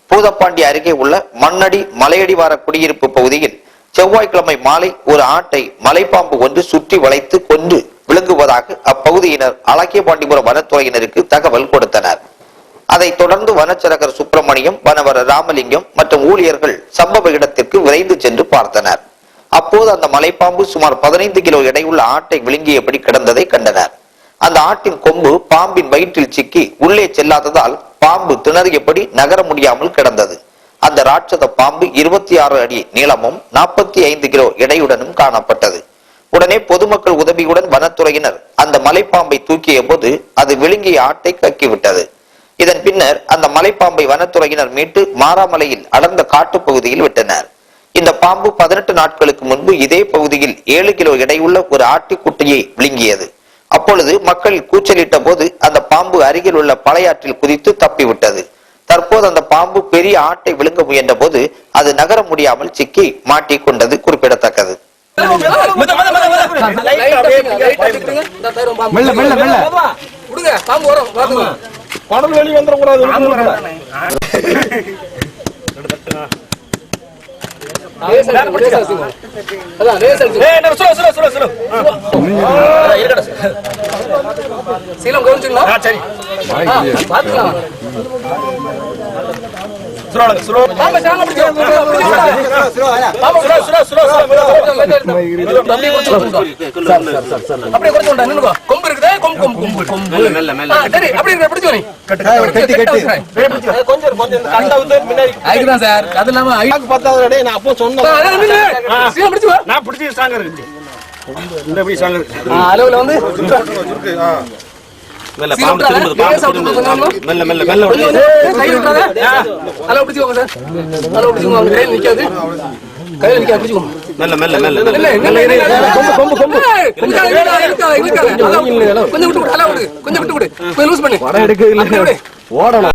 பூதப்பாண்டி அருகே உள்ள மண்ணடி மலையடிவார குடியிருப்பு பகுதியில் செவ்வாய்க்கிழமை மாலை ஒரு ஆட்டை மலைப்பாம்பு ஒன்று சுற்றி வளைத்து கொண்டு விழுங்குவதாக அப்பகுதியினர் அழகியபாண்டிபுரம் வனத்துறையினருக்கு தகவல் கொடுத்தனர். அதைத் தொடர்ந்து வனச்சரகர் சுப்பிரமணியம், வனவர் ராமலிங்கம் மற்றும் ஊழியர்கள் சம்பவ இடத்திற்கு விரைந்து சென்று பார்த்தனர். அப்போது அந்த மலைப்பாம்பு சுமார் 15 கிலோ எடையுள்ள ஆட்டை விழுங்கியபடி கிடந்ததை கண்டனர். அந்த ஆட்டின் கொம்பு பாம்பின் வயிற்றில் சிக்கி உள்ளே செல்லாததால் பாம்பு திணறியபடி நகர முடியாமல் கிடந்தது. அந்த ராட்சத பாம்பு 26 அடி நீளமும் 45 கிலோ எடையுடனும் காணப்பட்டது. உடனே பொதுமக்கள் உதவியுடன் வனத்துறையினர் அந்த மலைப்பாம்பை தூக்கிய போது அது விழுங்கிய ஆட்டை கக்கிவிட்டது. இதன் பின்னர் அந்த மலைப்பாம்பை வனத்துறையினர் மீட்டு மாராமலையில் அடர்ந்த காட்டு பகுதியில் விட்டனர். இந்த பாம்பு 18 நாட்களுக்கு முன்பு இதே பகுதியில் 7 கிலோ எடையுள்ள ஒரு ஆட்டிக்குட்டியை விழுங்கியது. அப்பொழுது மக்கள் கூச்சலிட்ட போது அந்த பாம்பு அருகில் உள்ள பழையாற்றில் குதித்து தப்பிவிட்டது. தற்போது அந்த பாம்பு பெரிய ஆட்டை விழுங்க முயன்ற போது அது நகர முடியாமல் சிக்கி மாட்டிக்கொண்டது குறிப்பிடத்தக்கது. ஓடணும்